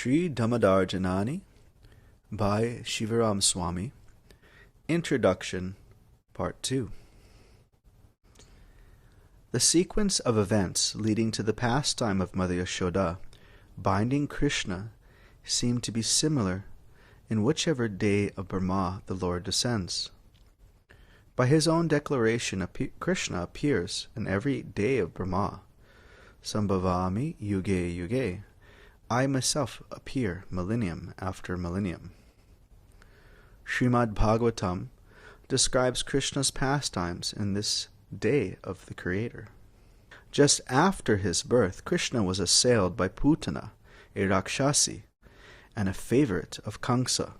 Sri Dāmodara Jananī by Shivaram Swami. Introduction, Part 2. The sequence of events leading to the pastime of Mother Yashoda binding Krishna seem to be similar in whichever day of Brahma the Lord descends. By his own declaration, Krishna appears in every day of Brahma. Sambhavami yuge yuge. I myself appear millennium after millennium. Srimad Bhagavatam describes Krishna's pastimes in this day of the Creator. Just after his birth, Krishna was assailed by Putana, a Rakshasi, and a favorite of Kamsa.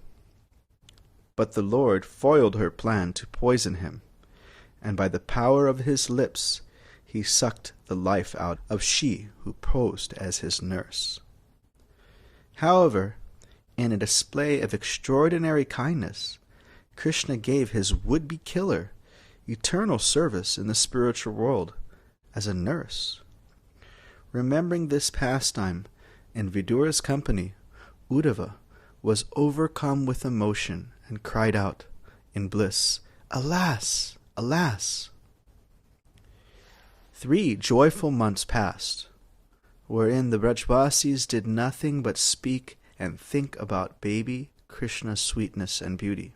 But the Lord foiled her plan to poison him, and by the power of his lips he sucked the life out of she who posed as his nurse. However, in a display of extraordinary kindness, Krishna gave his would-be killer eternal service in the spiritual world as a nurse. Remembering this pastime, in Vidura's company, Uddhava was overcome with emotion and cried out in bliss, "Alas! Alas!" 3 joyful months passed, wherein the Brajvasis did nothing but speak and think about baby Krishna's sweetness and beauty.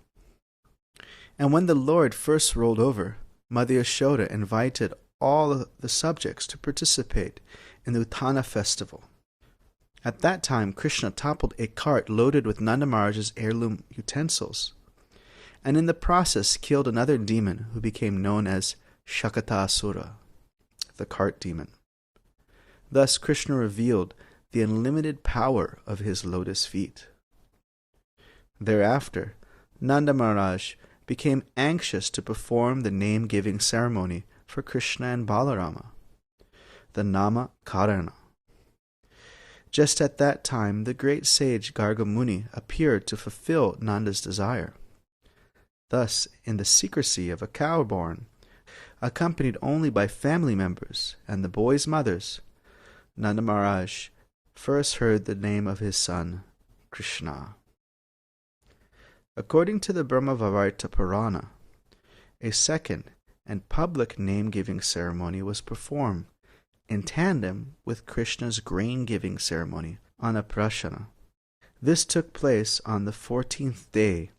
And when the Lord first rolled over, Mother Yashoda invited all the subjects to participate in the Uttana festival. At that time, Krishna toppled a cart loaded with Nanda Maharaj's heirloom utensils, and in the process killed another demon who became known as Shakatasura, the cart demon. Thus Krishna revealed the unlimited power of his lotus feet. Thereafter, Nanda Maharaj became anxious to perform the name-giving ceremony for Krishna and Balarama, the Nama Karana. Just at that time, the great sage Garga Muni appeared to fulfill Nanda's desire. Thus, in the secrecy of a cow born, accompanied only by family members and the boys' mothers, Nanda Maharaj first heard the name of his son, Krishna. According to the Brahmavavarta Purana, a second and public name-giving ceremony was performed in tandem with Krishna's grain-giving ceremony, Annaprasana. This took place on the 14th day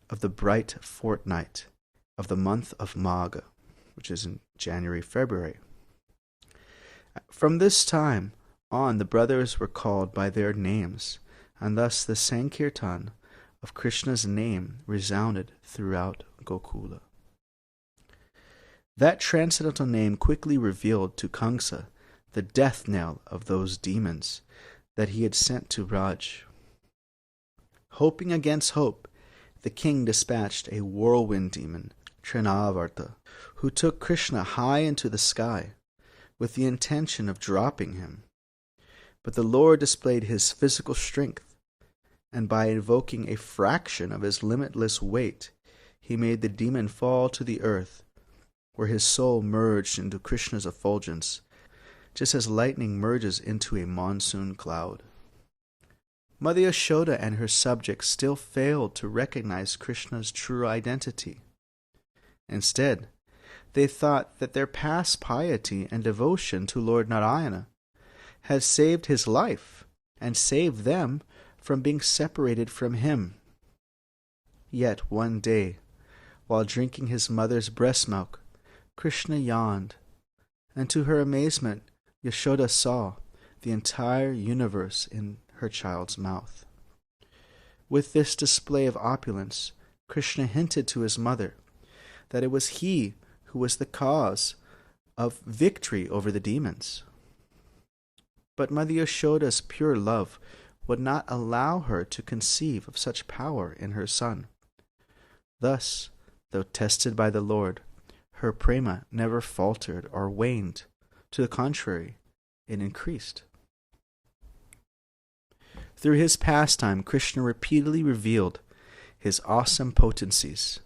of the bright fortnight of the month of Magha, which is in January-February. From this time on, the brothers were called by their names, and thus the Sankirtan of Krishna's name resounded throughout Gokula. That transcendental name quickly revealed to Kamsa the death knell of those demons that he had sent to Braj. Hoping against hope, the king dispatched a whirlwind demon, Trinavarta, who took Krishna high into the sky with the intention of dropping him. But the Lord displayed his physical strength, and by invoking a fraction of his limitless weight, he made the demon fall to the earth, where his soul merged into Krishna's effulgence, just as lightning merges into a monsoon cloud. Mother Yashoda and her subjects still failed to recognize Krishna's true identity. Instead, they thought that their past piety and devotion to Lord Narayana had saved his life and saved them from being separated from him. Yet one day, while drinking his mother's breast milk, Krishna yawned, and to her amazement, Yashoda saw the entire universe in her child's mouth. With this display of opulence, Krishna hinted to his mother that it was he who was the cause of victory over the demons. But Mother Yashoda's pure love would not allow her to conceive of such power in her son. Thus, though tested by the Lord, her prema never faltered or waned. To the contrary, it increased. Through his pastime, Krishna repeatedly revealed his awesome potencies,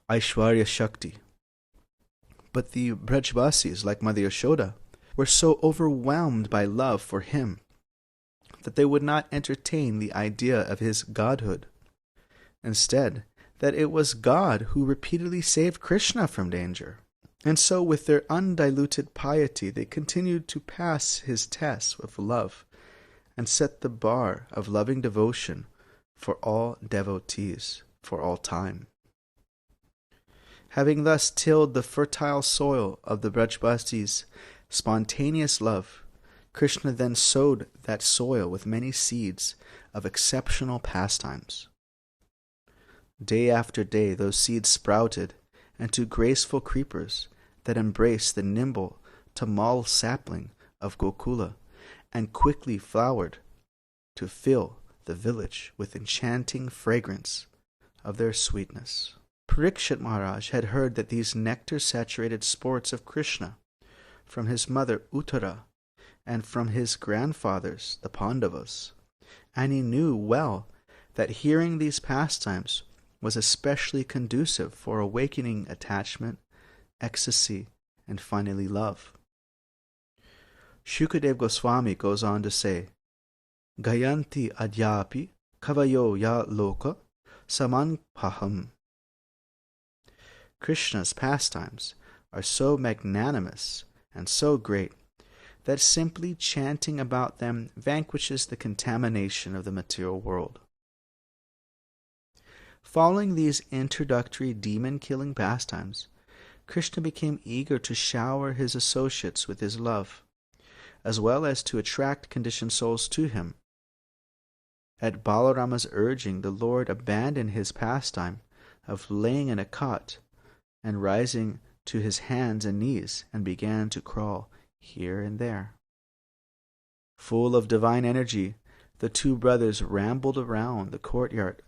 Aishwarya Shakti. But the Brajvasis, like Mother Yashoda, were so overwhelmed by love for him that they would not entertain the idea of his godhood. Instead, that it was God who repeatedly saved Krishna from danger. And so with their undiluted piety they continued to pass his tests with love and set the bar of loving devotion for all devotees for all time. Having thus tilled the fertile soil of the Brajbasis' spontaneous love, Krishna then sowed that soil with many seeds of exceptional pastimes. Day after day those seeds sprouted into graceful creepers that embraced the nimble tamal sapling of Gokula and quickly flowered to fill the village with enchanting fragrance of their sweetness. Parikshit Maharaj had heard that these nectar-saturated sports of Krishna from his mother Uttara and from his grandfathers, the Pandavas, and he knew well that hearing these pastimes was especially conducive for awakening attachment, ecstasy, and finally love. Shukadev Goswami goes on to say, Gayanti adyapi kavayo ya loka samanpaham. Krishna's pastimes are so magnanimous and so great that simply chanting about them vanquishes the contamination of the material world. Following these introductory demon-killing pastimes, Krishna became eager to shower his associates with his love, as well as to attract conditioned souls to him. At Balarama's urging, the Lord abandoned his pastime of laying in a cot and rising to his hands and knees and began to crawl here and there. Full of divine energy, the two brothers rambled around the courtyard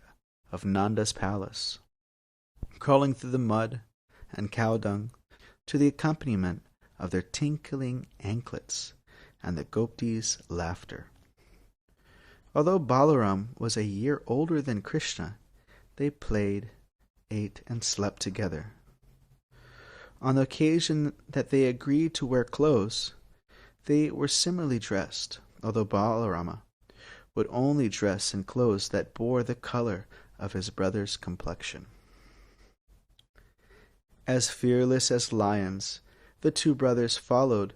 of Nanda's palace, crawling through the mud and cow dung to the accompaniment of their tinkling anklets and the gopis' laughter. Although Balaram was a year older than Krishna, they played, ate, and slept together. On the occasion that they agreed to wear clothes, they were similarly dressed, although Balarama would only dress in clothes that bore the color of his brother's complexion. As fearless as lions, the two brothers followed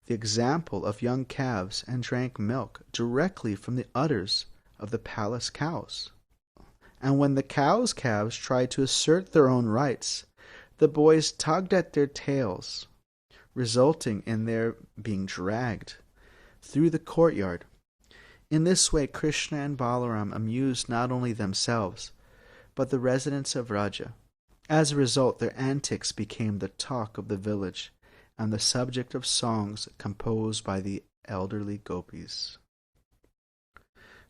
the example of young calves and drank milk directly from the udders of the palace cows. And when the cows' calves tried to assert their own rights, the boys tugged at their tails, resulting in their being dragged through the courtyard. In this way, Krishna and Balaram amused not only themselves, but the residents of Vraja. As a result, their antics became the talk of the village and the subject of songs composed by the elderly gopis.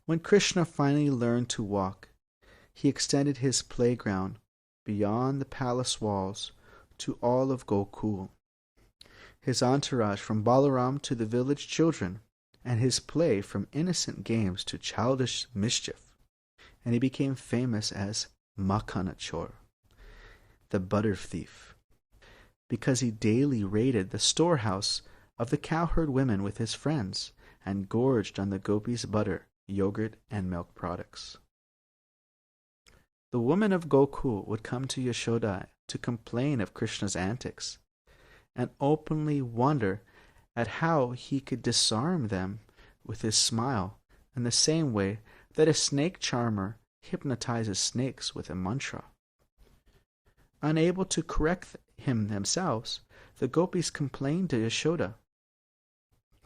When Krishna finally learned to walk, he extended his playground beyond the palace walls to all of Gokul. His entourage from Balaram to the village children, and his play from innocent games to childish mischief, and he became famous as Makhanachor, the butter thief, because he daily raided the storehouse of the cowherd women with his friends and gorged on the gopis' butter, yogurt, and milk products. The women of Gokul would come to Yashoda to complain of Krishna's antics and openly wonder at how he could disarm them with his smile in the same way that a snake charmer hypnotizes snakes with a mantra. Unable to correct him themselves, the gopis complained to Yashoda.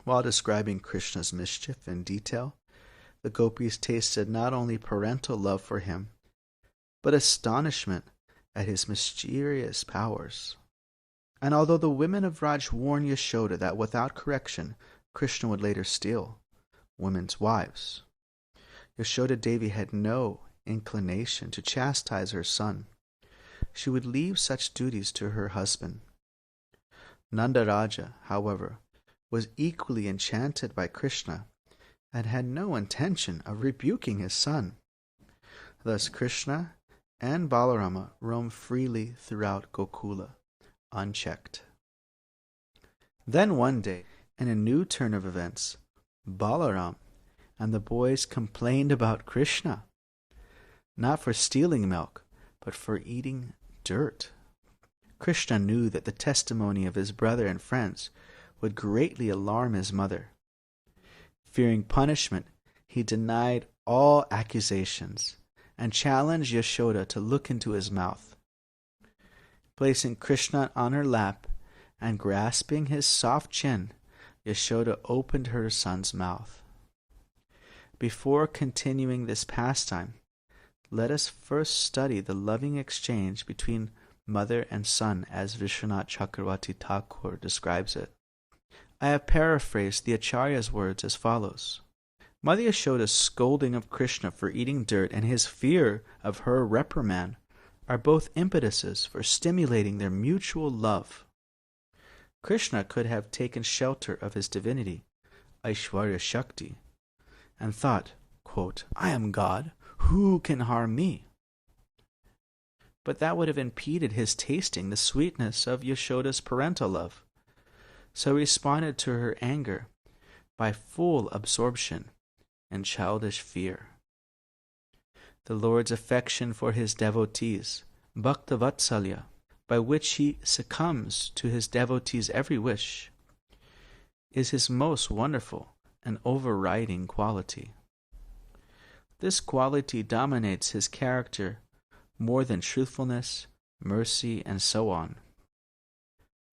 While describing Krishna's mischief in detail, the gopis tasted not only parental love for him, but astonishment at his mysterious powers. And although the women of Vraj warned Yashoda that without correction Krishna would later steal women's wives, Yashoda Devi had no inclination to chastise her son. She would leave such duties to her husband. Nanda Raja, however, was equally enchanted by Krishna and had no intention of rebuking his son. Thus Krishna and Balarama roamed freely throughout Gokula, unchecked. Then one day, in a new turn of events, Balaram and the boys complained about Krishna, not for stealing milk, but for eating dirt. Krishna knew that the testimony of his brother and friends would greatly alarm his mother. Fearing punishment, he denied all accusations and challenged Yashoda to look into his mouth. Placing Krishna on her lap and grasping his soft chin, Yashoda opened her son's mouth. Before continuing this pastime, let us first study the loving exchange between mother and son as Vishwanath Chakravarti Thakur describes it. I have paraphrased the Acharya's words as follows. Mother Yashoda's scolding of Krishna for eating dirt and his fear of her reprimand are both impetuses for stimulating their mutual love. Krishna could have taken shelter of his divinity, Aishwarya Shakti, and thought, quote, I am God, who can harm me? But that would have impeded his tasting the sweetness of Yashoda's parental love. So he responded to her anger by full absorption and childish fear. The Lord's affection for his devotees, Bhakta Vatsalya, by which he succumbs to his devotees' every wish, is his most wonderful and overriding quality. This quality dominates his character more than truthfulness, mercy, and so on.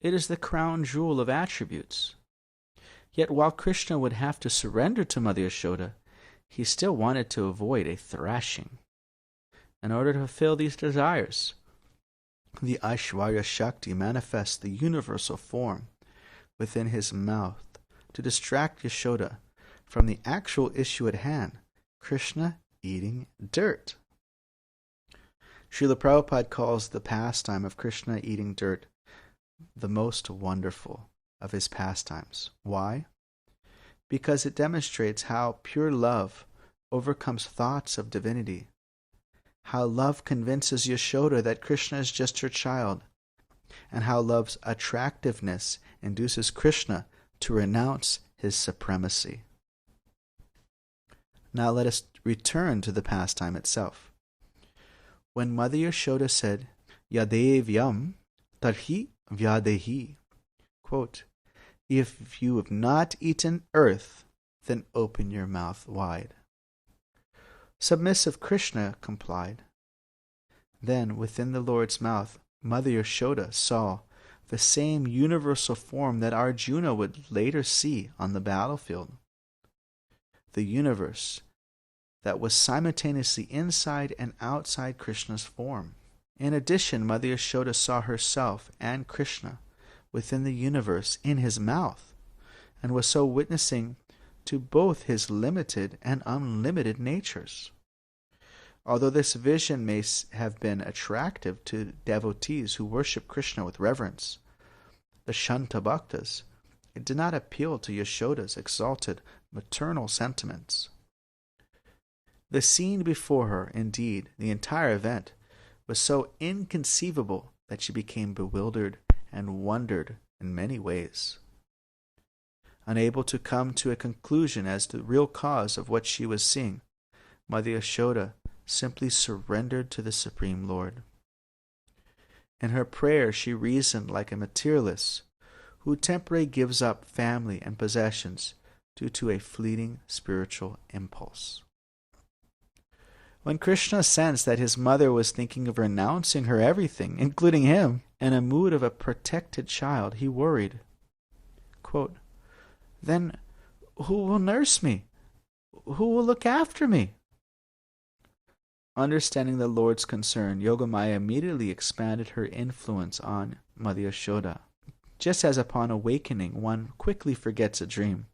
It is the crown jewel of attributes. Yet while Krishna would have to surrender to Mother Yashoda, he still wanted to avoid a thrashing. In order to fulfill these desires, the Aishwarya Shakti manifests the universal form within his mouth to distract Yashoda from the actual issue at hand, Krishna eating dirt. Srila Prabhupada calls the pastime of Krishna eating dirt the most wonderful of his pastimes. Why? Because it demonstrates how pure love overcomes thoughts of divinity, how love convinces Yashoda that Krishna is just her child, and how love's attractiveness induces Krishna to renounce his supremacy. Now let us return to the pastime itself. When Mother Yashoda said, Yadev yam, tarhi vyadehi, quote, if you have not eaten earth, then open your mouth wide. Submissive Krishna complied. Then within the Lord's mouth, Mother Yashoda saw the same universal form that Arjuna would later see on the battlefield. The universe that was simultaneously inside and outside Krishna's form. In addition, Mother Yashoda saw herself and Krishna within the universe in his mouth, and was so witnessing to both his limited and unlimited natures. Although this vision may have been attractive to devotees who worship Krishna with reverence, the Shanta Bhaktas, it did not appeal to Yashoda's exalted maternal sentiments. The scene before her, indeed, the entire event, was so inconceivable that she became bewildered and wondered in many ways. Unable to come to a conclusion as to the real cause of what she was seeing, Mother Yashoda simply surrendered to the Supreme Lord. In her prayer, she reasoned like a materialist who temporarily gives up family and possessions due to a fleeting spiritual impulse. When Krishna sensed that his mother was thinking of renouncing her everything, including him, in a mood of a protected child, he worried. Quote, then who will nurse me? Who will look after me? Understanding the Lord's concern, Yogamaya immediately expanded her influence on Mother Yashoda. Just as upon awakening one quickly forgets a dream,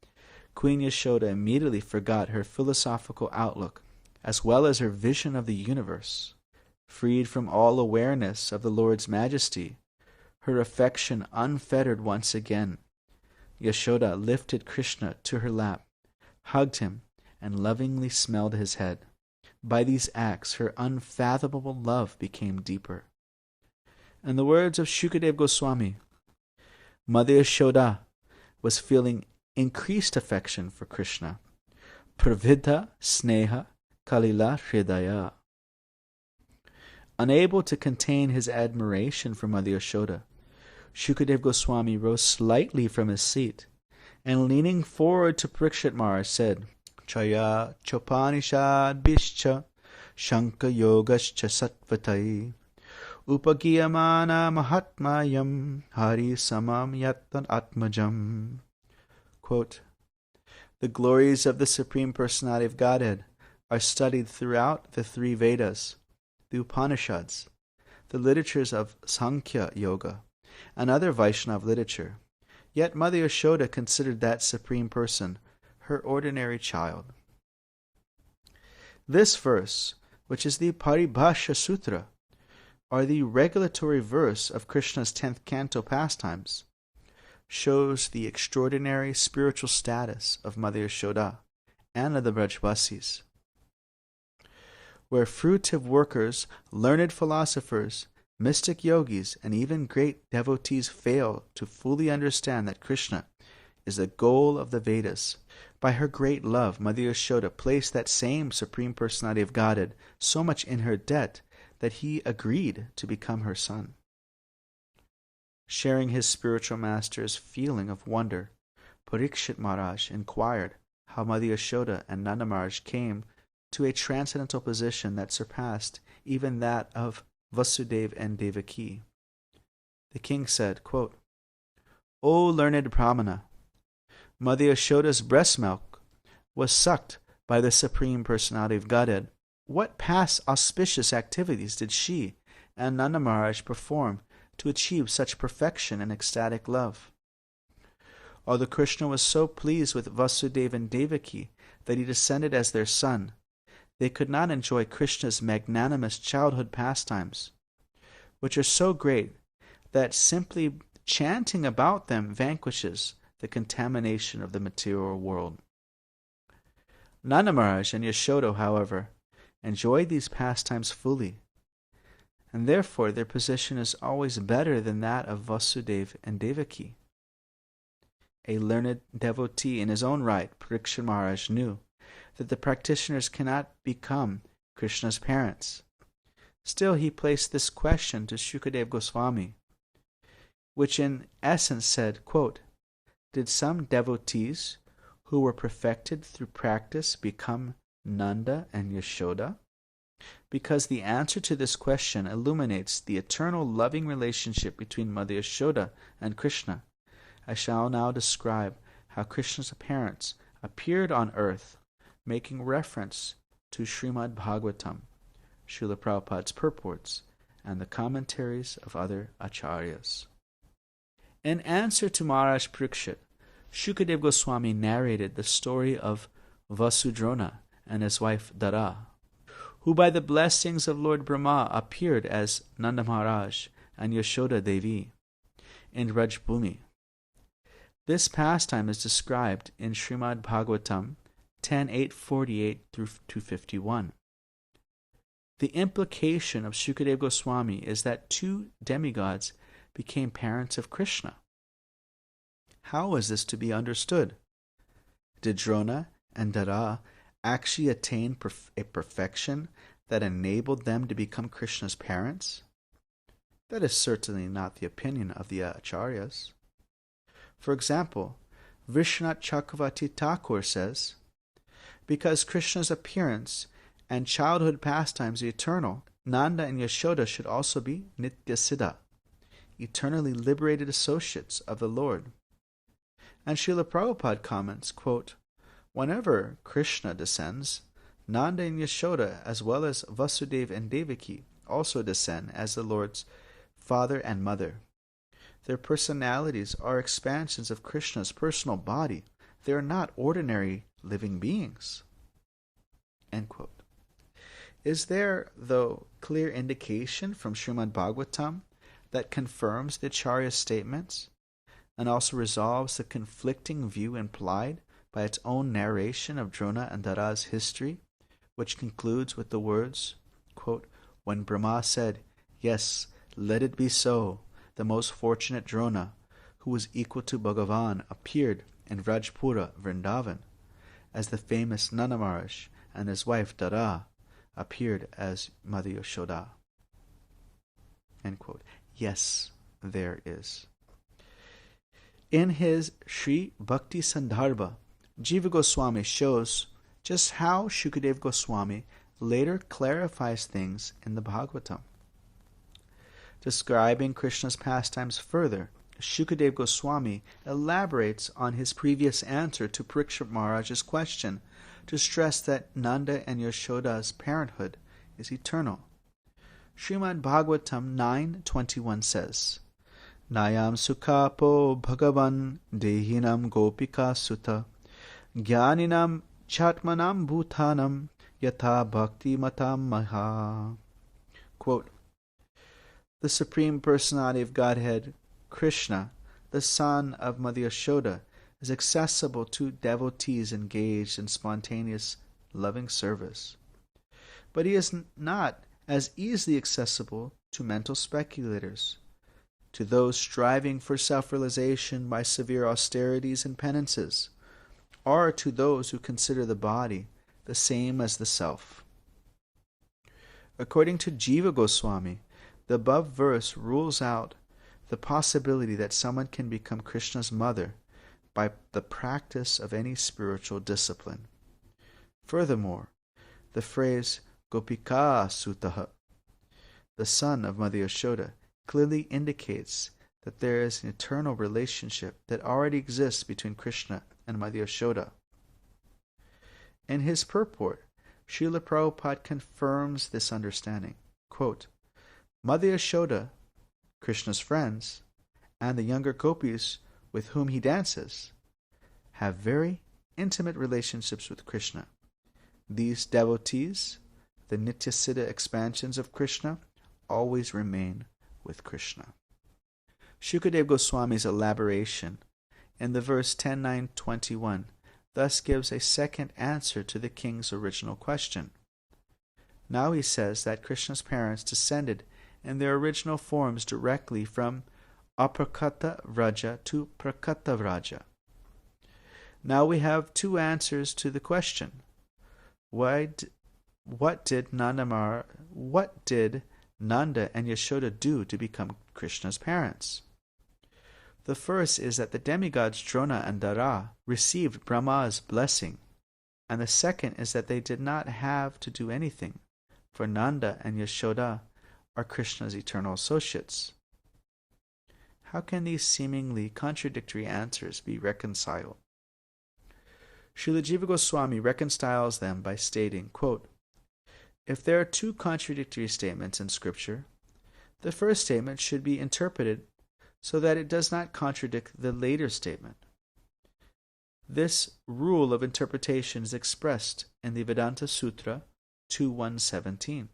Queen Yashoda immediately forgot her philosophical outlook as well as her vision of the universe. Freed from all awareness of the Lord's majesty, her affection unfettered once again, Yashoda lifted Krishna to her lap, hugged him, and lovingly smelled his head. By these acts, her unfathomable love became deeper. In the words of Shukadev Goswami, Mother Yashoda was feeling increased affection for Krishna, Pravidha Sneha Kalila Hridaya. Unable to contain his admiration for Mother Yashoda, Shukadeva Goswami rose slightly from his seat, and leaning forward to Parikshit Maharaj said, Chaya Chopanishad Bishcha Shanka Yogascha Sattvatai Upagiyamana Mahatmayam Hari Samam Yatan Atmajam. Quote, the glories of the Supreme Personality of Godhead are studied throughout the three Vedas, the Upanishads, the literatures of Sankhya Yoga, and other Vaishnava literature. Yet Mother Yashoda considered that Supreme Person her ordinary child. This verse, which is the Paripastra Sutra, or the regulatory verse of Krishna's 10th canto pastimes, shows the extraordinary spiritual status of Mother Yashoda and of the Brajvasis. Where fruitive workers, learned philosophers, mystic yogis, and even great devotees fail to fully understand that Krishna is the goal of the Vedas, by her great love, Mother Yashoda placed that same Supreme Personality of Godhead so much in her debt that he agreed to become her son. Sharing his spiritual master's feeling of wonder, Parikshit Maharaj inquired how Mother Yashoda and Nanda Maharaj came to a transcendental position that surpassed even that of Vasudeva and Devaki. The king said, quote, O learned Brahmana, Mother Yashoda's breast milk was sucked by the Supreme Personality of Godhead. What past auspicious activities did she and Nanda Maharaj perform to achieve such perfection and ecstatic love? Although Krishna was so pleased with Vasudeva and Devaki that he descended as their son, they could not enjoy Krishna's magnanimous childhood pastimes, which are so great that simply chanting about them vanquishes the contamination of the material world. Nanda Maharaj and Yashoda, however, enjoyed these pastimes fully, and therefore their position is always better than that of Vasudeva and Devaki. A learned devotee in his own right, Parikshit Maharaj, knew that the practitioners cannot become Krishna's parents. Still, he placed this question to Shukadeva Goswami, which in essence said, quote, did some devotees who were perfected through practice become Nanda and Yashoda? Because the answer to this question illuminates the eternal loving relationship between Mother Yashoda and Krishna, I shall now describe how Krishna's parents appeared on earth, making reference to Srimad Bhagavatam, Srila Prabhupada's purports, and the commentaries of other acharyas. In answer to Maharaj Parikshit, Shukadeva Goswami narrated the story of Vasudrona and his wife Dara, who by the blessings of Lord Brahma appeared as Nanda Maharaj and Yashoda Devi in Rajbhumi. This pastime is described in Srimad Bhagavatam 10.848 through 251. The implication of Shukadeva Goswami is that two demigods became parents of Krishna. How is this to be understood? Did Drona and Dara actually attain a perfection that enabled them to become Krishna's parents? That is certainly not the opinion of the acharyas. For example, Vishwanath Chakravarti Thakur says, because Krishna's appearance and childhood pastimes are eternal, Nanda and Yashoda should also be Nityasiddha, eternally liberated associates of the Lord. And Srila Prabhupada comments, quote, whenever Krishna descends, Nanda and Yashoda, as well as Vasudeva and Devaki, also descend as the Lord's father and mother. Their personalities are expansions of Krishna's personal body. They are not ordinary living beings. End quote. Is there, though, clear indication from Srimad Bhagavatam that confirms the Acharya's statements and also resolves the conflicting view implied by its own narration of Drona and Dara's history, which concludes with the words, quote, when Brahma said, yes, let it be so, the most fortunate Drona, who was equal to Bhagavan, appeared in Rajpura, Vrindavan, as the famous Nanda Maharaj and his wife Dara appeared as Mother Yashoda. End quote. Yes, there is. In his Sri Bhakti Sandarbha, Jiva Goswami shows just how Shukadeva Goswami later clarifies things in the Bhagavatam. Describing Krishna's pastimes further, Shukadeva Goswami elaborates on his previous answer to Parikshit Maharaj's question to stress that Nanda and Yashoda's parenthood is eternal. Srimad Bhagavatam 9:21 says, Nayam sukhapo bhagavan dehinam gopika sutta jnaninam chatmanam bhutanam yatha bhakti matam maha. Quote, the Supreme Personality of Godhead, Krishna, the son of Mother Yashoda, is accessible to devotees engaged in spontaneous, loving service. But he is not as easily accessible to mental speculators, to those striving for self-realization by severe austerities and penances, or to those who consider the body the same as the self. According to Jiva Goswami, the above verse rules out the possibility that someone can become Krishna's mother by the practice of any spiritual discipline. Furthermore, the phrase Gopika Sutaha, the son of Mother Yashoda, clearly indicates that there is an eternal relationship that already exists between Krishna and Mother Yashoda. In his purport, Srila Prabhupada confirms this understanding. Quote, Mother Yashoda, Krishna's friends, and the younger gopis with whom he dances have very intimate relationships with Krishna. These devotees, the Nityasiddha expansions of Krishna, always remain with Krishna. Shukadeva Goswami's elaboration in the verse 10.9.21 thus gives a second answer to the king's original question. Now he says that Krishna's parents descended in their original forms directly from Aprakata Vraja to Prakata Vraja. Now we have two answers to the question. What did Nanda and Yashoda do to become Krishna's parents? The first is that the demigods Drona and Dara received Brahma's blessing, and the second is that they did not have to do anything, for Nanda and Yashoda are Krishna's eternal associates. How can these seemingly contradictory answers be reconciled? Srila Jiva Goswami reconciles them by stating, quote, if there are two contradictory statements in Scripture, the first statement should be interpreted so that it does not contradict the later statement. This rule of interpretation is expressed in the Vedanta Sutra 2.1.17.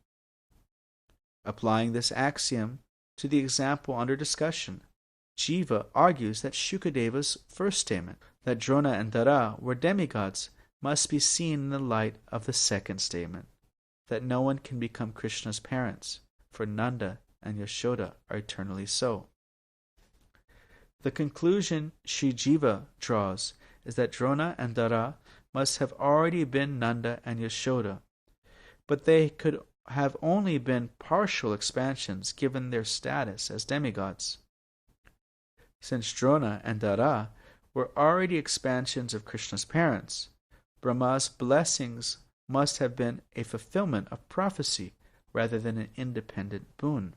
Applying this axiom to the example under discussion, Jiva argues that Shukadeva's first statement, that Drona and Dara were demigods, must be seen in the light of the second statement, that no one can become Krishna's parents, for Nanda and Yashoda are eternally so. The conclusion Sri Jiva draws is that Drona and Dara must have already been Nanda and Yashoda, but they could have only been partial expansions given their status as demigods. Since Drona and Dara were already expansions of Krishna's parents, Brahma's blessings must have been a fulfillment of prophecy rather than an independent boon.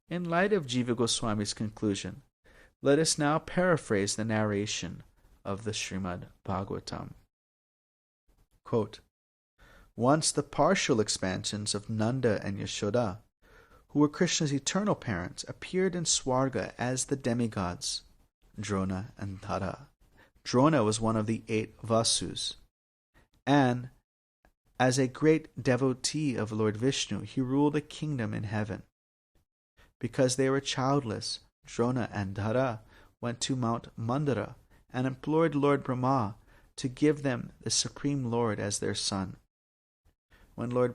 In light of Jiva Goswami's conclusion, let us now paraphrase the narration of the Srimad Bhagavatam. Quote, once the partial expansions of Nanda and Yashoda, who were Krishna's eternal parents, appeared in Swarga as the demigods, Drona and Dara. Drona was one of the 8 Vasus, and as a great devotee of Lord Vishnu, he ruled a kingdom in heaven. Because they were childless, Drona and Dara went to Mount Mandara and implored Lord Brahma to give them the Supreme Lord as their son. When Lord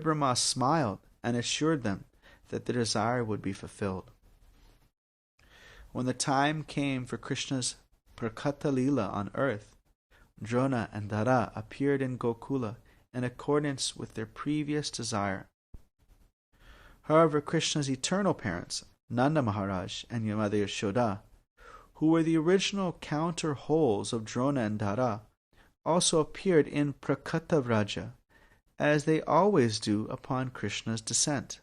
Brahma smiled and assured them that their desire would be fulfilled. When the time came for Krishna's Prakata Lila on earth, Drona and Dara appeared in Gokula in accordance with their previous desire. However, Krishna's eternal parents, Nanda Maharaj and Mother Yashoda, who were the original counter-holes of Drona and Dara, also appeared in Prakata Vraja, as they always do upon Krishna's descent.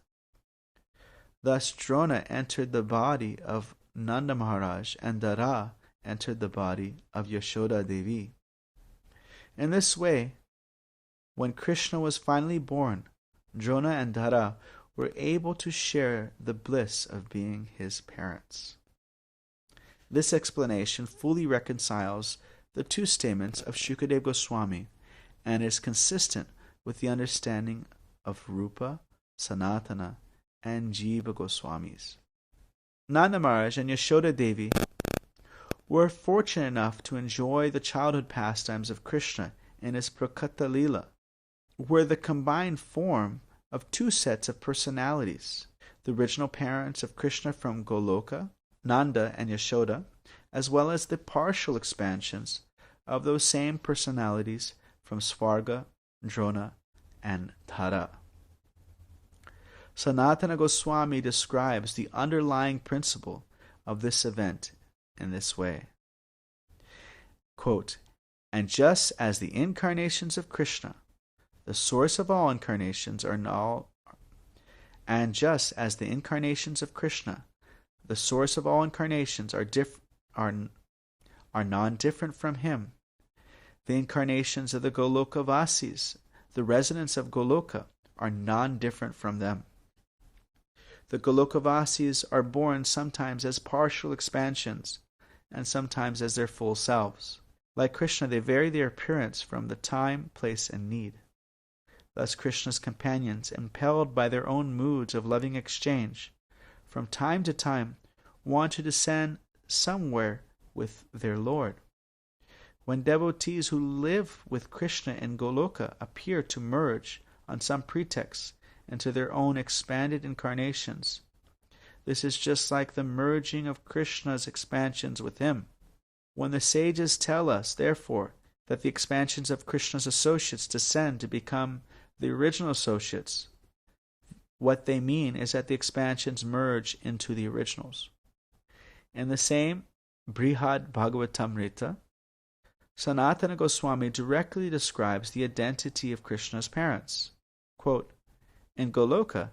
Thus Drona entered the body of Nanda Maharaj and Dara entered the body of Yashoda Devi. In this way, when Krishna was finally born, Drona and Dara were able to share the bliss of being his parents. This explanation fully reconciles the two statements of Shukadeva Goswami and is consistent with the understanding of Rupa, Sanatana, and Jiva Goswamis. Nanda Maharaj and Yashoda Devi were fortunate enough to enjoy the childhood pastimes of Krishna in his Prakata Lila, were the combined form of two sets of personalities, the original parents of Krishna from Goloka, Nanda and Yashoda, as well as the partial expansions of those same personalities from Svarga, Drona, and Dara. Sanatana Goswami describes the underlying principle of this event in this way. Quote, "And just as the incarnations of Krishna, the source of all incarnations, are non-different from him, the incarnations of the Goloka Vasis, the residents of Goloka, are non-different from them. The Golokavasis are born sometimes as partial expansions and sometimes as their full selves. Like Krishna, they vary their appearance from the time, place, and need. Thus Krishna's companions, impelled by their own moods of loving exchange, from time to time want to descend somewhere with their Lord. When devotees who live with Krishna in Goloka appear to merge on some pretext into their own expanded incarnations, this is just like the merging of Krishna's expansions with him. When the sages tell us, therefore, that the expansions of Krishna's associates descend to become the original associates, what they mean is that the expansions merge into the originals. In the same Brihad Bhagavatamrita, Sanatana Goswami directly describes the identity of Krishna's parents. Quote, "In Goloka,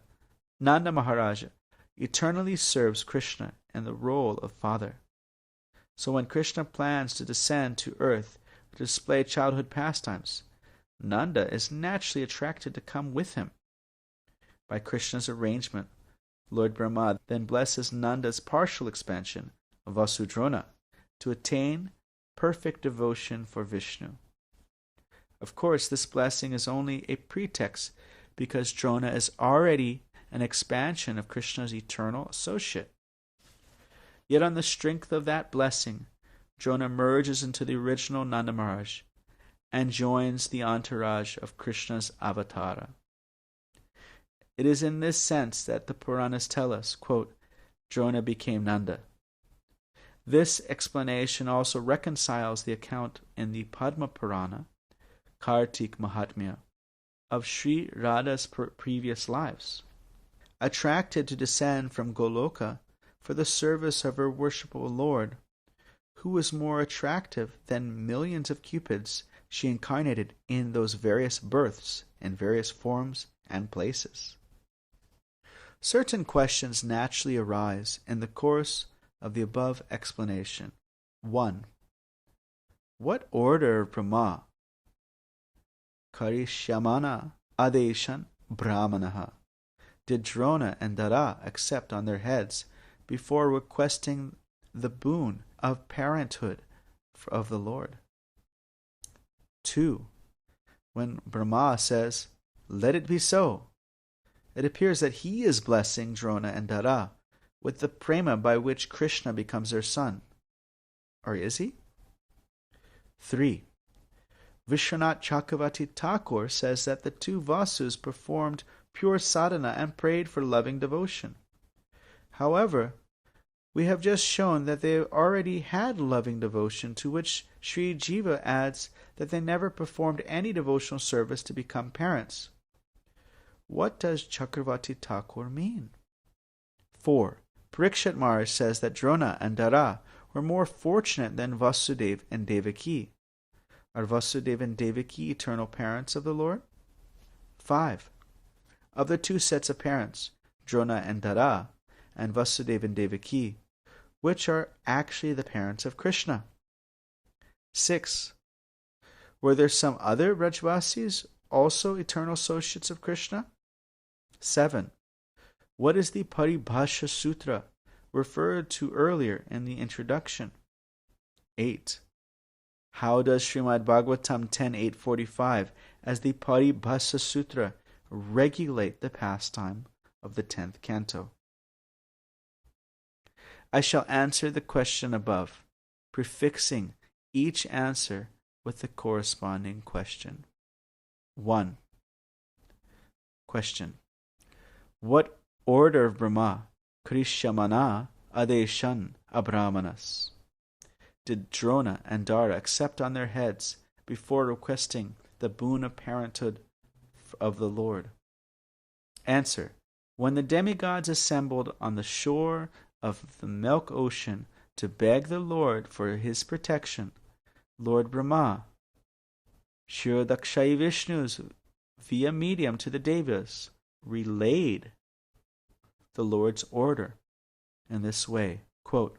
Nanda Maharaja eternally serves Krishna in the role of father. So when Krishna plans to descend to earth to display childhood pastimes, Nanda is naturally attracted to come with him. By Krishna's arrangement, Lord Brahma then blesses Nanda's partial expansion, Vasudrona, to attain perfect devotion for Vishnu. Of course, this blessing is only a pretext because Drona is already an expansion of Krishna's eternal associate. Yet on the strength of that blessing, Drona merges into the original Nanda Maharaj and joins the entourage of Krishna's avatara. It is in this sense that the Puranas tell us, quote, Drona became Nanda. This explanation also reconciles the account in the Padma Purana, Kartik Mahatmya, of Sri Radha's previous lives. Attracted to descend from Goloka for the service of her worshipful Lord, who was more attractive than millions of cupids she incarnated in those various births in various forms and places. Certain questions naturally arise in the course of the above explanation. 1. What order of Brahma? Karishyamana Adeshan Brahmanaha did Drona and Dara accept on their heads before requesting the boon of parenthood of the Lord? 2. When Brahma says, "Let it be so," it appears that he is blessing Drona and Dara with the prema by which Krishna becomes their son. Or is he? 3. Vishwanath Chakravarti Thakur says that the two Vasus performed pure sadhana and prayed for loving devotion. However, We have just shown that they already had loving devotion, to which Sri Jiva adds that they never performed any devotional service to become parents. What does Chakravarti Thakur mean? 4. Parikshit Maharaj says that Drona and Dara were more fortunate than Vasudeva and Devaki. Are Vasudeva and Devaki eternal parents of the Lord? 5. Of the two sets of parents, Drona and Dara, and Vasudeva and Devaki, which are actually the parents of Krishna? 6. Were there some other Brajvasis also eternal associates of Krishna? 7. What is the Paripastra Sutra referred to earlier in the introduction? 8. How does Srimad Bhagavatam 10.845 as the Paripastra Sutra regulate the pastime of the 10th canto? I shall answer the question above, prefixing each answer with the corresponding question. 1. Question. What order of Brahma, Krishyamana, Adeshan, Abrahmanas, did Drona and Dara accept on their heads before requesting the boon of parenthood of the Lord? Answer. When the demigods assembled on the shore of the milk ocean to beg the Lord for his protection, Lord Brahma, Kshirodakshayi Vishnu's via medium to the Devas, relayed the Lord's order in this way, quote,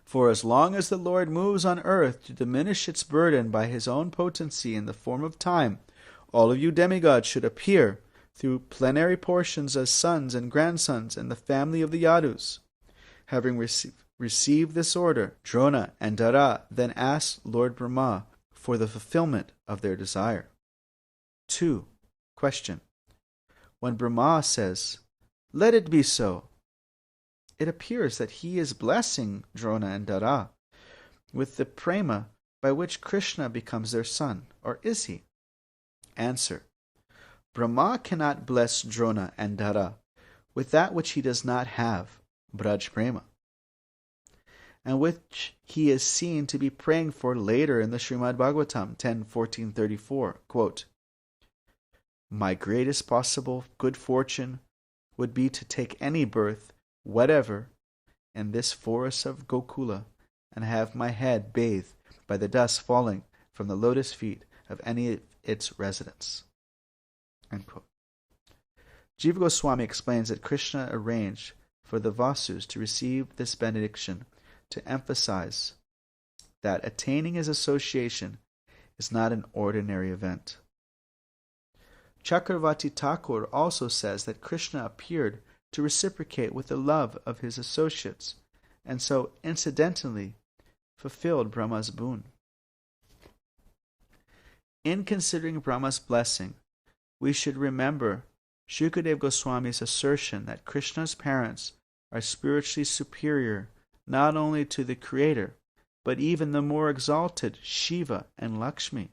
"For as long as the Lord moves on earth to diminish its burden by his own potency in the form of time, all of you demigods should appear through plenary portions as sons and grandsons in the family of the Yadus." Having received this order, Drona and Dara then asked Lord Brahma for the fulfillment of their desire. 2. Question. When Brahma says, "Let it be so," it appears that he is blessing Drona and Dara with the prema by which Krishna becomes their son, or is he? Answer. Brahma cannot bless Drona and Dara with that which he does not have, Braj Prema, and which he is seen to be praying for later in the Srimad Bhagavatam 10.14.34, quote, "My greatest possible good fortune would be to take any birth, whatever, in this forest of Gokula, and have my head bathed by the dust falling from the lotus feet of any of its residents." Jiva Goswami explains that Krishna arranged for the Vasus to receive this benediction to emphasize that attaining his association is not an ordinary event. Chakravarti Thakur also says that Krishna appeared to reciprocate with the love of his associates, and so incidentally fulfilled Brahma's boon. In considering Brahma's blessing, we should remember Shukadeva Goswami's assertion that Krishna's parents are spiritually superior not only to the Creator, but even the more exalted Shiva and Lakshmi.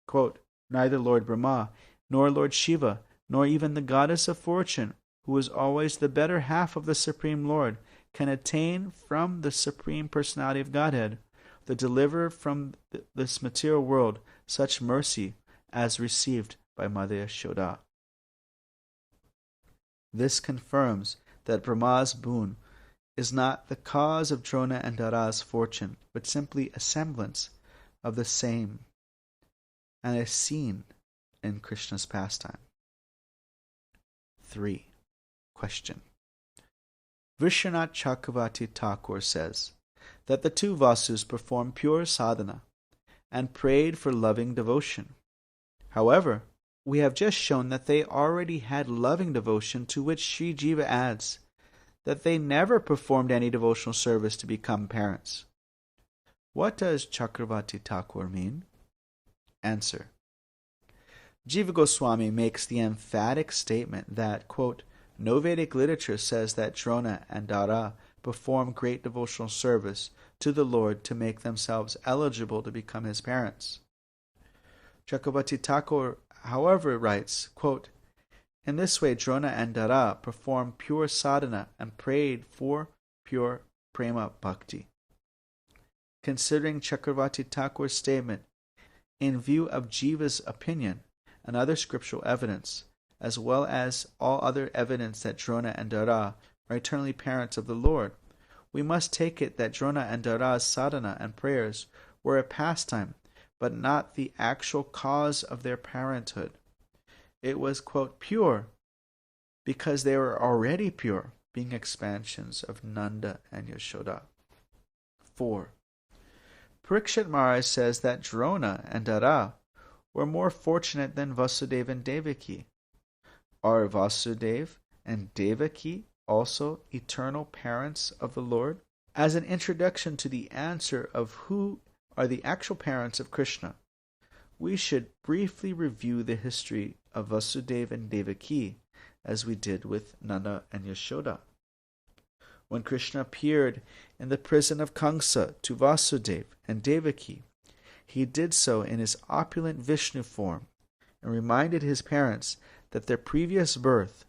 Quote, "Neither Lord Brahma, nor Lord Shiva, nor even the goddess of fortune, who is always the better half of the Supreme Lord, can attain from the Supreme Personality of Godhead, the deliverer from this material world, such mercy as received by Mother Yashoda." This confirms that Brahma's boon is not the cause of Drona and Dara's fortune, but simply a semblance of the same, and is seen in Krishna's pastime. 3. Question. Vishwanath Chakravarti Thakur says that the two Vasus performed pure sadhana and prayed for loving devotion. However, we have just shown that they already had loving devotion, to which Sri Jiva adds that they never performed any devotional service to become parents. What does Chakravarti Thakur mean? Answer. Jiva Goswami makes the emphatic statement that, quote, "No Vedic literature says that Drona and Dara perform great devotional service to the Lord to make themselves eligible to become his parents." Chakravarti Thakur, however, writes, quote, "In this way Drona and Dara performed pure sadhana and prayed for pure prema bhakti. Considering Chakravarti Thakur's statement, in view of Jiva's opinion and other scriptural evidence, as well as all other evidence that Drona and Dara are eternally parents of the Lord, we must take it that Drona and Dara's sadhana and prayers were a pastime, but not the actual cause of their parenthood. It was, quote, pure, because they were already pure, being expansions of Nanda and Yashoda. 4. Parikshit Maharaj says that Drona and Dara were more fortunate than Vasudeva and Devaki. Are Vasudeva and Devaki also eternal parents of the Lord? As an introduction to the answer of who are the actual parents of Krishna, we should briefly review the history of Vasudeva and Devaki, as we did with Nanda and Yashoda. When Krishna appeared in the prison of Kamsa to Vasudeva and Devaki, he did so in his opulent Vishnu form and reminded his parents that their previous birth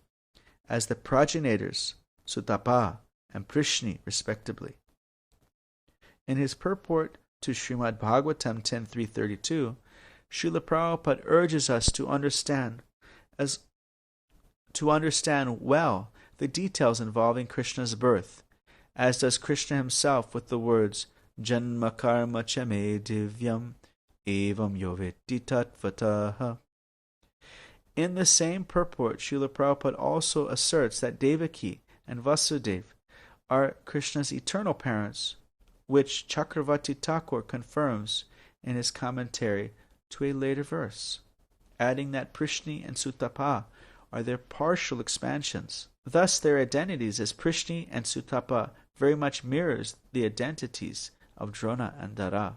as the progenitors, Sutapa and Prishni, respectively. In his purport to Srimad Bhagavatam 10.332, Srila Prabhupada urges us to understand well the details involving Krishna's birth, as does Krishna himself with the words Janma karma chame divyam evam yoveti tatvataha. In the same purport, Srila Prabhupada also asserts that Devaki and Vasudeva are Krishna's eternal parents, which Chakravarti Thakur confirms in his commentary to a later verse, adding that Prishni and Sutapa are their partial expansions. Thus their identities as Prishni and Sutapa very much mirrors the identities of Drona and Dara.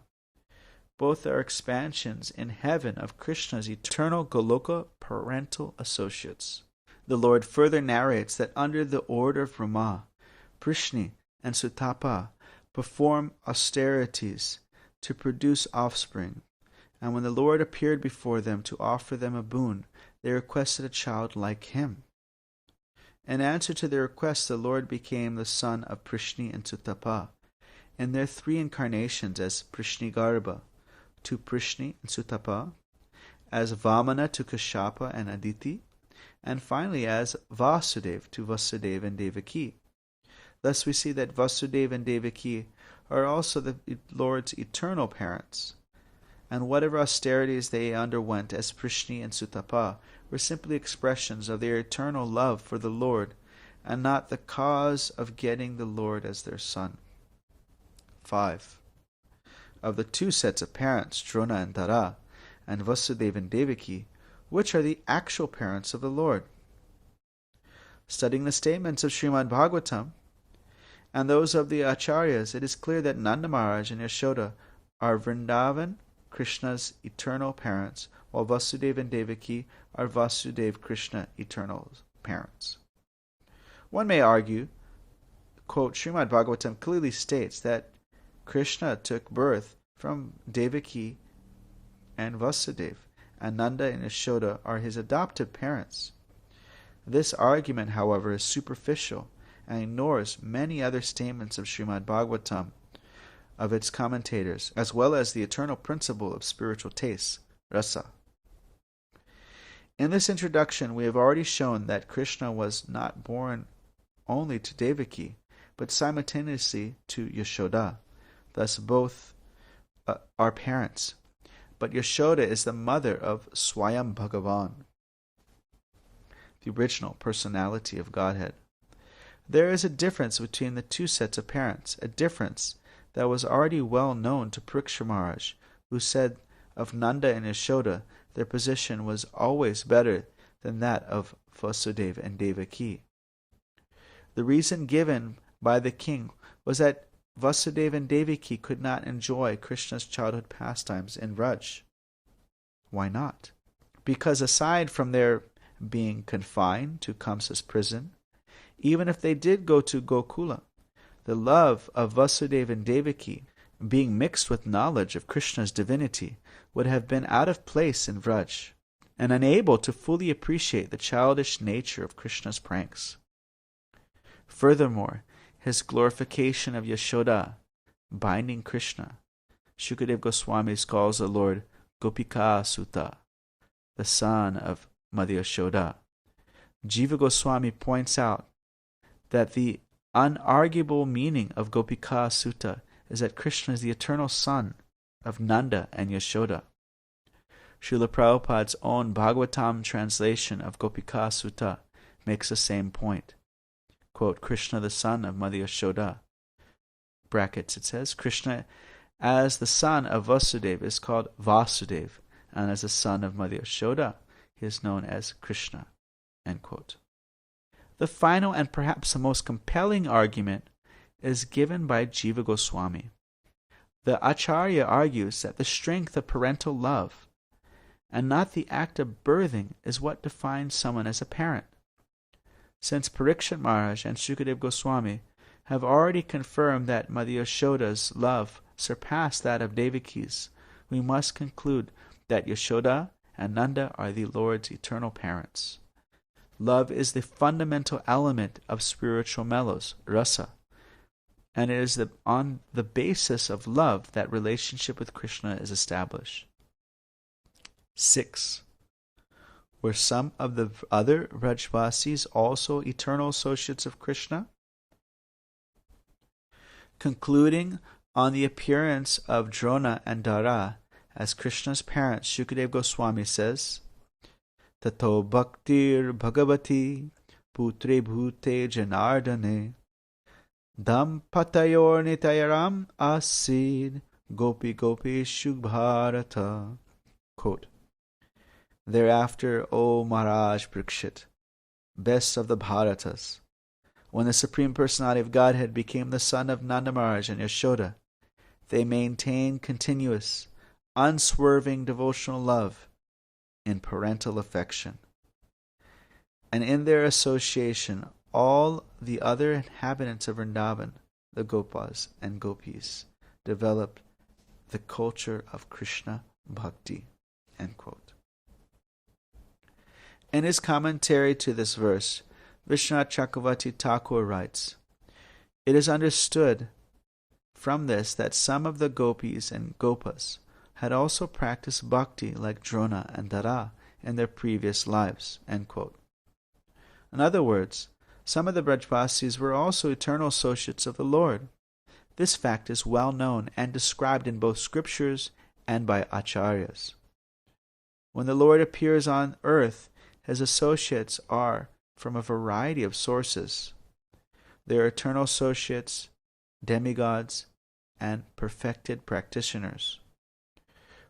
Both are expansions in heaven of Krishna's eternal Goloka parental associates. The Lord further narrates that under the order of Brahma, Prishni and Sutapa perform austerities to produce offspring, and when the Lord appeared before them to offer them a boon, they requested a child like him. In answer to their request, the Lord became the son of Prishni and Sutapa in their 3 incarnations as Prishni Garbha to Prishni and Sutapa, as Vamana to Kashyapa and Aditi, and finally as Vasudeva to Vasudeva and Devaki. Thus we see that Vasudeva and Devaki are also the Lord's eternal parents, and whatever austerities they underwent as Prishni and Sutapa were simply expressions of their eternal love for the Lord, and not the cause of getting the Lord as their son. 5. Of the 2 sets of parents, Drona and Dara, and Vasudeva and Devaki, which are the actual parents of the Lord? Studying the statements of Srimad Bhagavatam and those of the Acharyas, it is clear that Nanda Maharaj and Yashoda are Vrindavan, Krishna's eternal parents, while Vasudeva and Devaki are Vasudeva Krishna eternal parents. One may argue, quote, Srimad Bhagavatam clearly states that Krishna took birth from Devaki and Vasudeva, and Nanda and Yashoda are his adoptive parents. This argument, however, is superficial and ignores many other statements of Srimad Bhagavatam, of its commentators, as well as the eternal principle of spiritual tastes, rasa. In this introduction, we have already shown that Krishna was not born only to Devaki, but simultaneously to Yashoda. Thus both are parents. But Yashoda is the mother of Swayam Bhagavan, the original personality of Godhead. There is a difference between the 2 sets of parents, a difference that was already well known to Parikshit Maharaj, who said of Nanda and Yashoda their position was always better than that of Vasudeva and Devaki. The reason given by the king was that Vasudeva and Devaki could not enjoy Krishna's childhood pastimes in Vraj. Why not? Because aside from their being confined to Kamsa's prison, even if they did go to Gokula, the love of Vasudeva and Devaki, being mixed with knowledge of Krishna's divinity, would have been out of place in Vraj, and unable to fully appreciate the childish nature of Krishna's pranks. Furthermore, his glorification of Yashoda, binding Krishna, Shukadeva Goswami calls the Lord Gopika Sutta, the son of Mother Yashoda. Jiva Goswami points out that the unarguable meaning of Gopika Sutta is that Krishna is the eternal son of Nanda and Yashoda. Srila Prabhupada's own Bhagavatam translation of Gopika Sutta makes the same point. Quote, Krishna the son of Mother Yashoda. Brackets, it says, Krishna as the son of Vasudeva is called Vasudeva, and as the son of Mother Yashoda, he is known as Krishna. End quote. The final and perhaps the most compelling argument is given by Jiva Goswami. The Acharya argues that the strength of parental love and not the act of birthing is what defines someone as a parent. Since Parikshit Maharaj and Shukadeva Goswami have already confirmed that Mother Yashoda's love surpassed that of Devaki's, we must conclude that Yashoda and Nanda are the Lord's eternal parents. Love is the fundamental element of spiritual mellows, rasa, and it is on the basis of love that relationship with Krishna is established. 6. Were some of the other Vrajvasis also eternal associates of Krishna? Concluding on the appearance of Drona and Dara as Krishna's parents, Shukadeva Goswami says, Tato bhaktir bhagavati putre bhute janardane dampatayor nitayaram asid gopi gopi shubharata. Quote, Thereafter, O Maharaj Parikshit, best of the Bharatas, when the Supreme Personality of Godhead became the son of Nanda Maharaj and Yashoda, they maintained continuous, unswerving devotional love in parental affection. And in their association, all the other inhabitants of Vrindavan, the Gopas and Gopis, developed the culture of Krishna Bhakti. End quote. In his commentary to this verse, Vishwanath Chakravarti Thakur writes, It is understood from this that some of the Gopis and Gopas had also practiced bhakti like Drona and Dara in their previous lives. End quote. In other words, some of the Brajvasis were also eternal associates of the Lord. This fact is well known and described in both scriptures and by acharyas. When the Lord appears on earth, his associates are from a variety of sources. They are eternal associates, demigods, and perfected practitioners.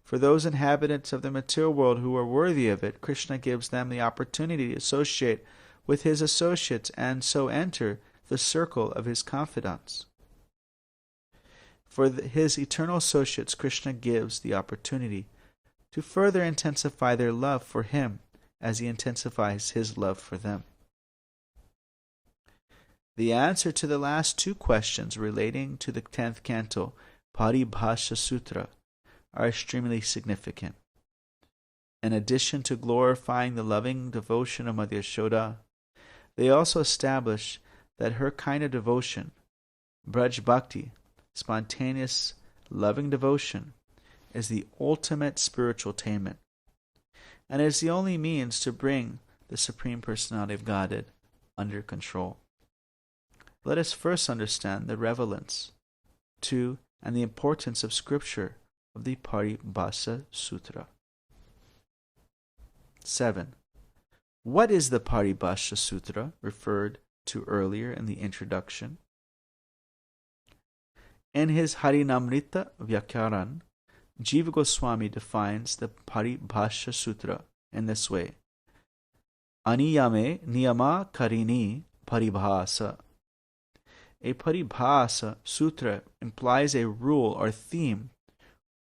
For those inhabitants of the material world who are worthy of it, Krishna gives them the opportunity to associate with his associates and so enter the circle of his confidants. For his eternal associates, Krishna gives the opportunity to further intensify their love for him as he intensifies his love for them. The answer to the last two questions relating to the 10th canto, Paripastra Sutra, are extremely significant. In addition to glorifying the loving devotion of Mother Yashoda, they also establish that her kind of devotion, Braj Bhakti, spontaneous, loving devotion, is the ultimate spiritual attainment, and is the only means to bring the Supreme Personality of Godhead under control. Let us first understand the relevance to and the importance of Scripture of the Paripastra Sutra. 7. What is the Paripastra Sutra referred to earlier in the introduction? In his Harinamrita Vyakyaran, Jiva Goswami defines the Paripastra Sutra in this way: Aniyame niyama karini paribhasa. A paribhasa sutra implies a rule or theme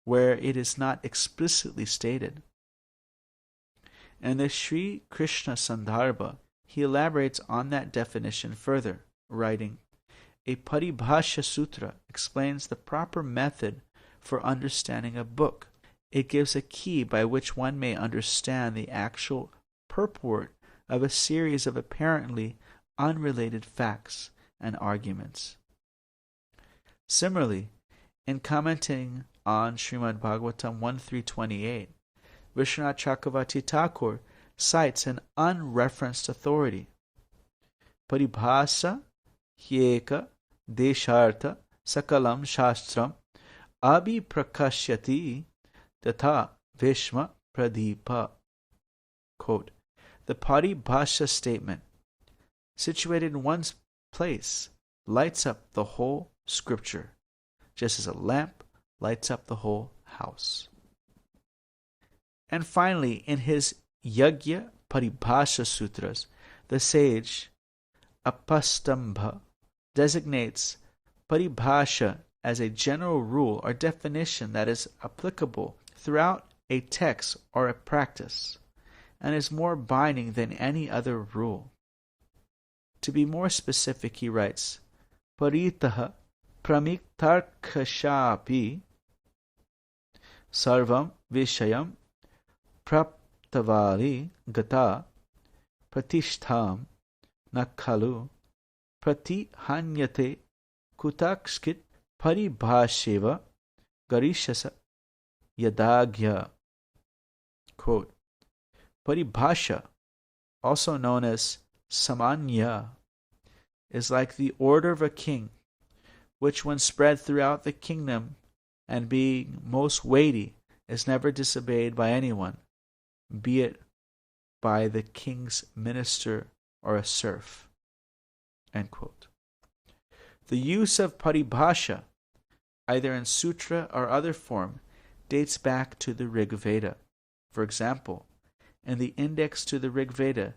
where it is not explicitly stated. In the Sri Krishna Sandarbha, he elaborates on that definition further, writing, A Paribhasha Sutra explains the proper method for understanding a book. It gives a key by which one may understand the actual purport of a series of apparently unrelated facts and arguments. Similarly, in commenting on Srimad Bhagavatam 1.3.28, Vishwanath Chakravarti Thakur cites an unreferenced authority. Paribhasa hyeka deshartha sakalam shastram abhiprakashyati tatha vishma pradipa. Quote, the Paribhasa statement, situated in one's place, lights up the whole scripture, just as a lamp lights up the whole house. And finally, in his Yajna Paribhasa Sutras, the sage Apastambha designates Paribhasha as a general rule or definition that is applicable throughout a text or a practice, and is more binding than any other rule. To be more specific, he writes, Paritaha pramiktarkashapi sarvam vishayam praptavali gata pratishtham nakhalu pratihanyate kutakskit paribhasheva garishasa yadagya. Quote, Paribhasha, also known as samanya, is like the order of a king, which when spread throughout the kingdom and being most weighty is never disobeyed by anyone, be it by the king's minister or a serf. End quote. The use of paribhasha, either in sutra or other form, dates back to the Rig Veda. For example, in the index to the Rig Veda,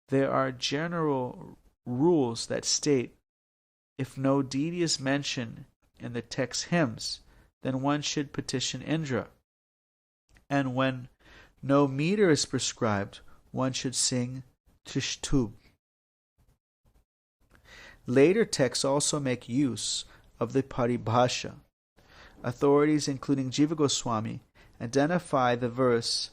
there are general rules that state if no deity is mentioned in the text hymns, then one should petition Indra. And when no meter is prescribed, one should sing Trishtubh. Later texts also make use of the paribhasha. Authorities, including Jiva Goswami, identify the verse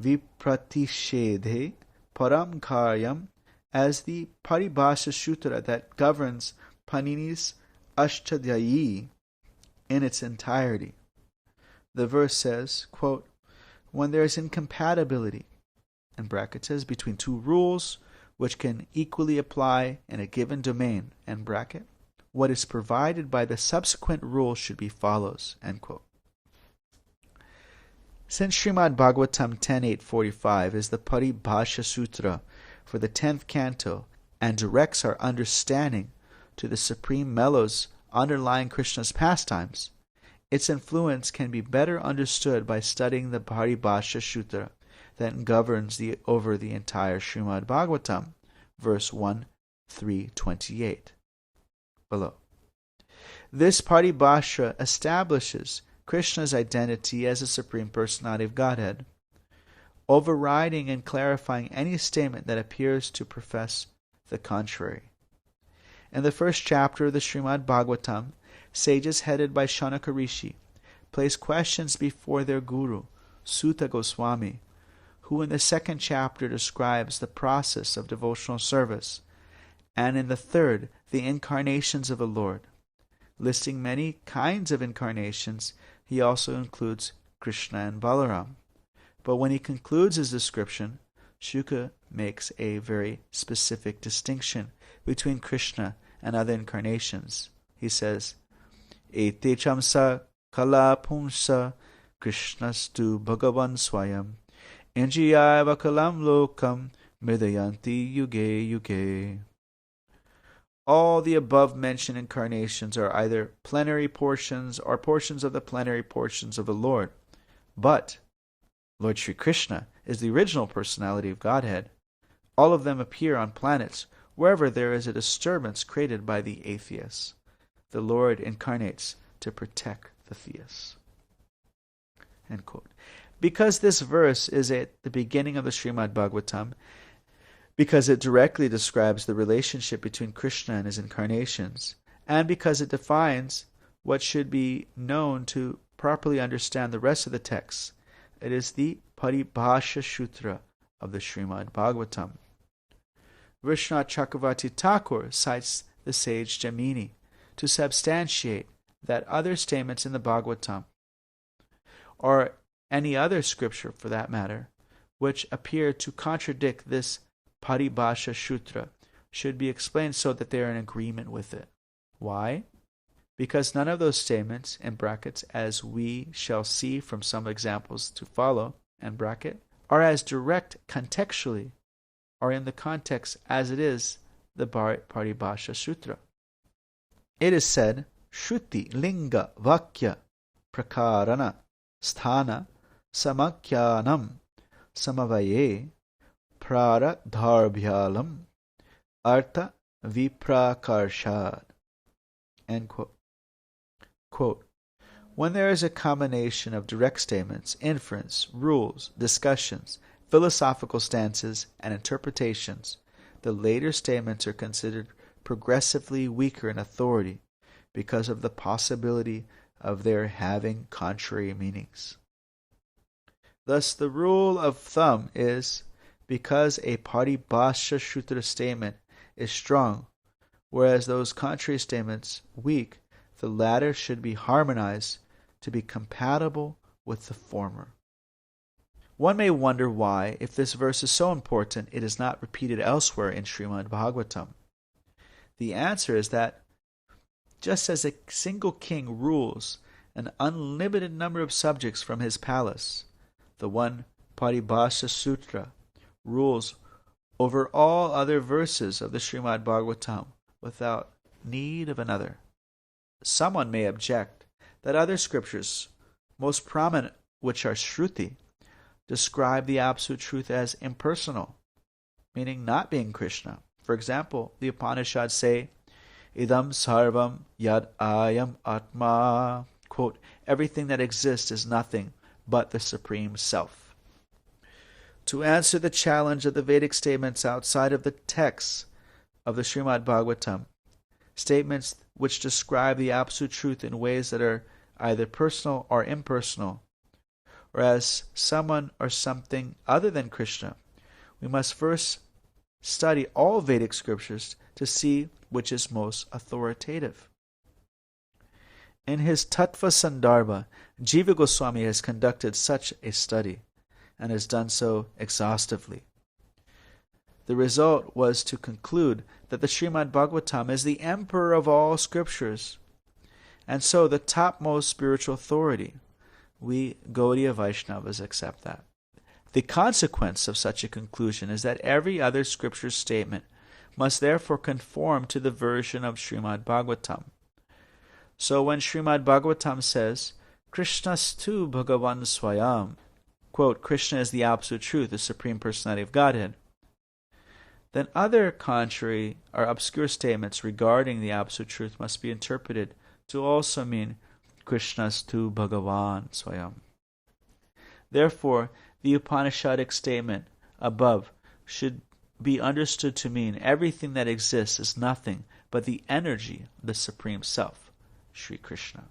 Vipratishedhe Param Karyam as the Paribhasa Sutra that governs Panini's Ashtadhyayi in its entirety. The verse says, quote, when there is incompatibility, in brackets says, between two rules which can equally apply in a given domain, end bracket, what is provided by the subsequent rule should be follows, end quote. Since Srimad Bhagavatam 10.8.45 is the Paribhasha Sutra for the 10th canto and directs our understanding to the supreme mellows underlying Krishna's pastimes, its influence can be better understood by studying the Paribhasha Sutra that governs over the entire Srimad Bhagavatam, verse 1.3.28. Below. This Paribhasha establishes Krishna's identity as a Supreme Personality of Godhead, overriding and clarifying any statement that appears to profess the contrary. In the first chapter of the Srimad Bhagavatam, sages headed by Shanaka Rishi place questions before their guru, Sutta Goswami, who in the second chapter describes the process of devotional service, and in the third, the incarnations of the Lord. Listing many kinds of incarnations, he also includes Krishna and Balaram. But when he concludes his description, Shuka makes a very specific distinction between Krishna and other incarnations. He says, Ete chamsa kala pumsa Krishnastu bhagavan swayam Injiyaiva kalam lokam midayanti yuge yuge. All the above-mentioned incarnations are either plenary portions or portions of the plenary portions of the Lord. But Lord Sri Krishna is the original personality of Godhead. All of them appear on planets wherever there is a disturbance created by the atheists. The Lord incarnates to protect the theists. End quote. Because this verse is at the beginning of the Srimad Bhagavatam, because it directly describes the relationship between Krishna and his incarnations, and because it defines what should be known to properly understand the rest of the text, it is the Paribhasha Sutra of the Srimad Bhagavatam. Vishwanath Chakravarti Thakur cites the sage Jananī, to substantiate that other statements in the Bhagavatam, or any other scripture for that matter, which appear to contradict this Paripastra Sutra, should be explained so that they are in agreement with it. Why? Because none of those statements, in brackets, as we shall see from some examples to follow, end bracket, are as direct contextually, or in the context as it is the Paripastra Sutra. It is said, Shruti Linga Vakya Prakarana Sthana Samakhyanam Samavaye Praradharbhyalam Artha Viprakarshad. End quote. Quote, when there is a combination of direct statements, inference, rules, discussions, philosophical stances, and interpretations, the later statements are considered progressively weaker in authority because of the possibility of their having contrary meanings. Thus, the rule of thumb is, because a Paripastra Sutra statement is strong, whereas those contrary statements weak, the latter should be harmonized to be compatible with the former. One may wonder why, if this verse is so important, it is not repeated elsewhere in Srimad Bhagavatam. The answer is that just as a single king rules an unlimited number of subjects from his palace, the one Paripastra Sutra rules over all other verses of the Srimad Bhagavatam without need of another. Someone may object that other scriptures, most prominent which are Shruti, describe the Absolute Truth as impersonal, meaning not being Krishna. For example, the Upanishads say, Idam sarvam yad ayam atma, quote, everything that exists is nothing but the Supreme Self. To answer the challenge of the Vedic statements outside of the texts of the Srimad Bhagavatam, statements which describe the Absolute Truth in ways that are either personal or impersonal, or as someone or something other than Krishna, we must first study all Vedic scriptures to see which is most authoritative. In his Tattva Sandarbha, Jiva Goswami has conducted such a study, and has done so exhaustively. The result was to conclude that the Srimad Bhagavatam is the emperor of all scriptures, and so the topmost spiritual authority. We Gaudiya Vaishnavas accept that. The consequence of such a conclusion is that every other scripture statement must therefore conform to the version of Srimad Bhagavatam. So when Srimad Bhagavatam says, Krishnastu Bhagavan Swayam, quote, Krishna is the Absolute Truth, the Supreme Personality of Godhead, then other contrary or obscure statements regarding the Absolute Truth must be interpreted to also mean Krishnastu Bhagavan Swayam. Therefore, the Upanishadic statement above should be understood to mean everything that exists is nothing but the energy of the Supreme Self, Sri Krishna.